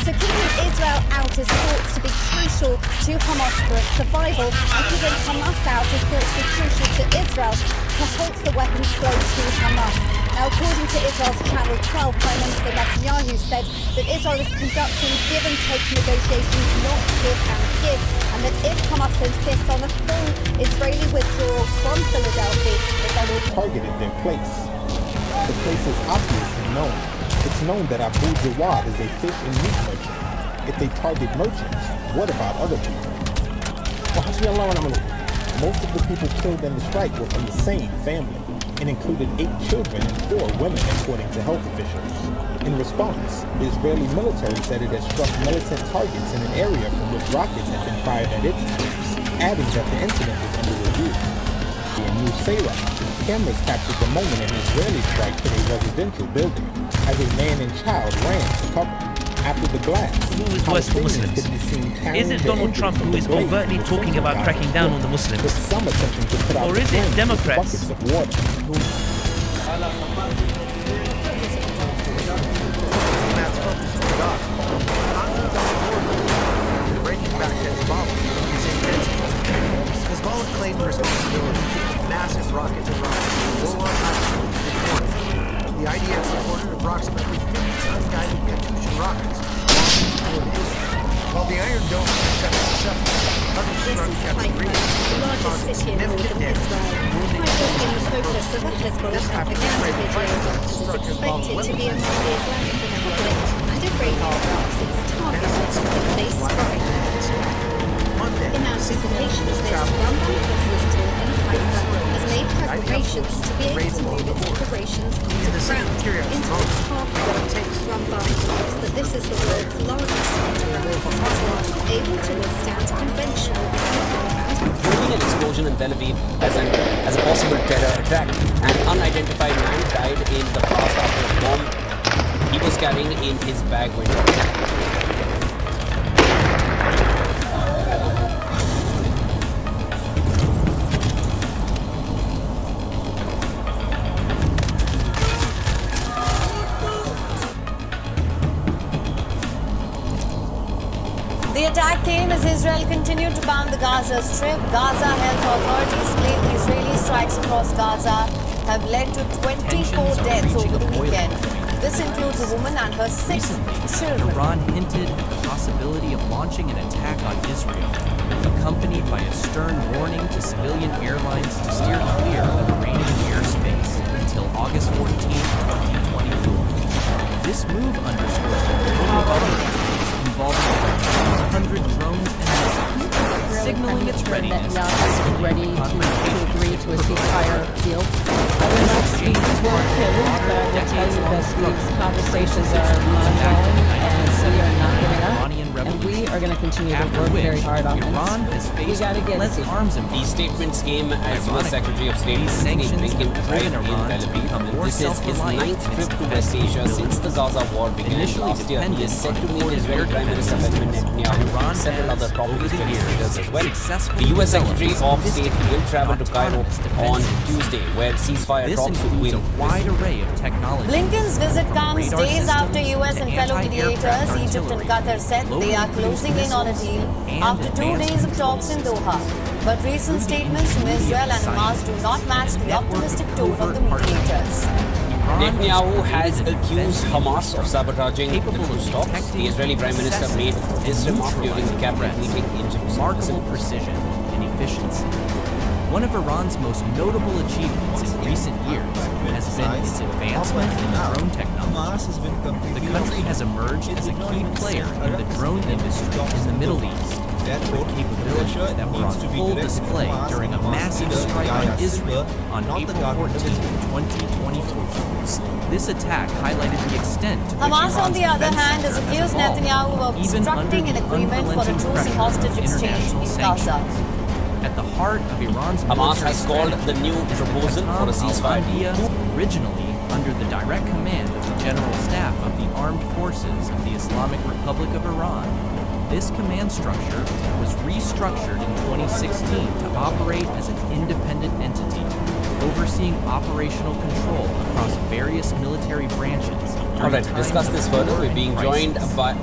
So keeping Israel out is thought to be crucial to Hamas for its survival, and keeping Hamas out is thought to be crucial to Israel to halt the weapons flow to Hamas. Now, according to Israel's Channel 12, Prime Minister Netanyahu said that Israel is conducting give-and-take negotiations, not give and give, and that if Hamas insists on a full Israeli withdrawal from Philadelphia, that they will targeted their place. The place is obviously known. It's known that Abu Jawad is a fish and meat merchant. If they target merchants, what about other people? Most of the people killed in the strike were from the same family, and included 8 children and 4 women, according to health officials. In response, the Israeli military said it had struck militant targets in an area from which rockets had been fired at its troops, adding that the incident was under review. In New Sarah, cameras captured the moment an Israeli strike hit a residential building as a man and child ran to cover. After the blast, who is worse for Muslims? Is it Donald Trump who is overtly talking about cracking down on the Muslims? Or is it Democrats? Hezbollah claimed responsibility for massive rocket the IDF reported approximately 50 unguided Katyusha rockets launched toward Israel. While the Iron Dome is set to suffer, others struck Katyusha, the largest city in northern Israel. Haifa has been the focus of a Hezbollah propaganda video. It is expected to be among the Islamic Republic and Iranian groups its targets if they strike. In anticipation of this, Rambam Hospital in Haifa has made preparations to be able to move its operations onto the ground into its halfway. Rambam believes that this is the world's largest underground hospital, able to withstand conventional Moving an explosion in Tel Aviv as a possible terror attack. An unidentified man died in the blast after a bomb he was carrying in his bag window. The attack came as Israel continued to bomb the Gaza Strip. Gaza health authorities claim the Israeli strikes across Gaza have led to 24 deaths over the weekend. This includes a woman and her 6 children. Iran hinted at the possibility of launching an attack on Israel, accompanied by a stern warning to civilian airlines to steer clear of Iranian airspace until August 14, 2024. This move underscores the global operations involving over 200 drones and missiles, signaling its readiness ready to agree to a ceasefire deal. I will not speak for him, but I will tell you that these conversations are ongoing and we are not giving up. And we are going to continue to work very hard on Iran this. has faced less arms embargo. These statements came as U.S. Secretary of State Blinken arrived in Tel Aviv. This is his 9th trip to West Asia since the Gaza war began last year. He is set to meet Israeli Prime Minister Benjamin Netanyahu and several other top Israeli leaders as well. The U.S. Secretary of State will travel to Cairo on Tuesday, where ceasefire talks will begin. A wide array of technology. Blinken's visit comes days after U.S. and fellow mediators, Egypt and Qatar, said they are closing in on a deal after 2 days of talks in Doha. But recent statements from Israel and Hamas do not match the optimistic tone of the mediators. Netanyahu has accused Hamas of sabotaging the truce talks. The Israeli Prime Minister made this remark during the cabinet meeting in Jerusalem. Remarkable precision and efficiency. One of Iran's most notable achievements in recent years has been its advancement in drone technology. The country has emerged as a key player in the drone industry in the Middle East, with capabilities that were on full display during a massive strike on Israel on April 14, 2024. This attack highlighted the extent to which Hamas, on Iran's the other defense hand, has sector accused evolved, Netanyahu of even obstructing under an the agreement for a unrelenting truce and pressure hostage of exchange international in Gaza. sanctions. At the heart of Iran's Hamas military has called strategy the new is proposal for a ceasefire. Originally under the direct command of the General Staff of the Armed Forces of the Islamic Republic of Iran. This command structure was restructured in 2016 to operate as an independent entity, overseeing operational control across various military branches All right, to discuss this further, we're being joined from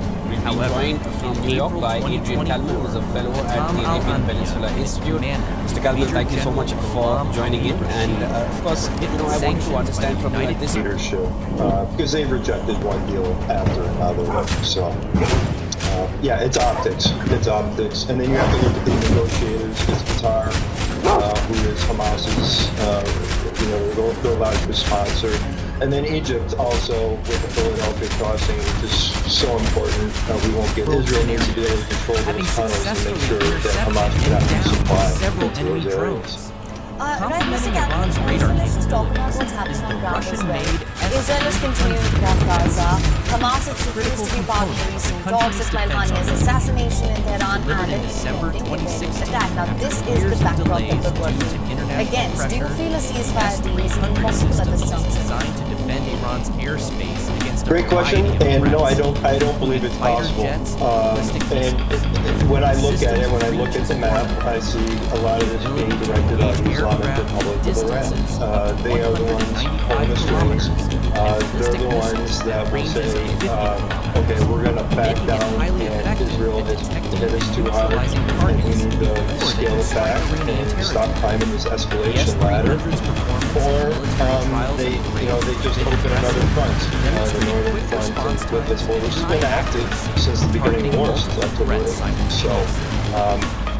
New York by Adrian Kalman, who's a fellow at the Arabian Peninsula Institute. Mr. Kalman, thank you so much for joining in. And of course, I wanted to understand from you at this leadership because they rejected one deal after another. So, yeah, it's optics. It's optics. And then you have to look at the negotiators. It's Qatar, who is Hamas's, their largest sponsor. And then Egypt also with the Philadelphia crossing, which is so important. We won't get Israel needs to be able to control those tunnels and make sure that Hamas cannot be supplied into those areas. Right, Mr. Kalman, let's just talk about what's happening on ground as well. Israel is continuing to bomb Gaza. Hamas has refused to be part of the recent talks. Ismail Haniyeh's assassination in Tehran and an impending attack. Now, this is the backdrop that we're working against. Do you feel a ceasefire is impossible at this juncture? Great question, and no, I don't believe it's possible. And when I look at it, when I look at the map, I see a lot of this being directed at the Islamic Republic of Iran. They are the ones pulling the strings. They're the ones that will say, okay, we're going to back down, and Israel has hit us too hard, and we need to scale it back and stop climbing this escalation ladder. Or they just open another front, the northern front with this war, which has been active since the beginning of the war, since October 8th. So,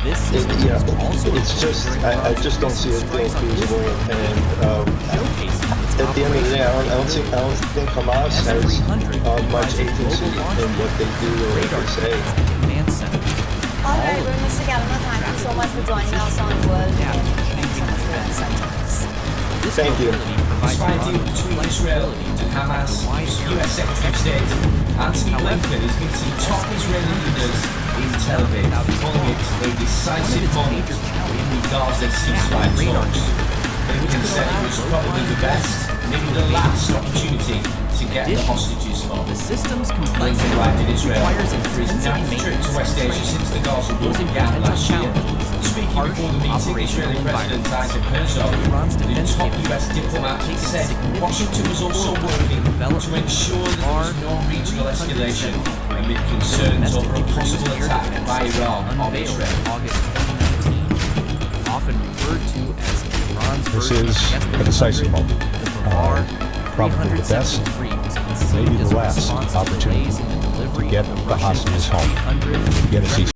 it's just, I just don't see it being feasible, and at the end of the day, I don't think Hamas has much agency in what they do or what they say. All right, well, Mr. Kalman, thank you so much for joining us on World. Thank you so much for your insight on this. Thank you. Despite a deal between Israel and Hamas, US Secretary of State Antony Blinken is meeting top Israeli leaders in Tel Aviv, calling it a decisive moment in the Gaza ceasefire talks. Blinken said it was probably the best, maybe the last opportunity to get the hostages home. The system's Blinken arrived in Israel for his ninth trip to West Asia since the Gaza war began last year. Speaking before the meeting, Israeli President Isaac Herzog, the top US diplomat, said Washington was also working to ensure that there was no regional escalation amid concerns over a possible attack by Iran on Israel. Often referred to as Iran's This is a decisive moment. Probably the best, maybe the last opportunity to get the hostages home, get a ceasefire.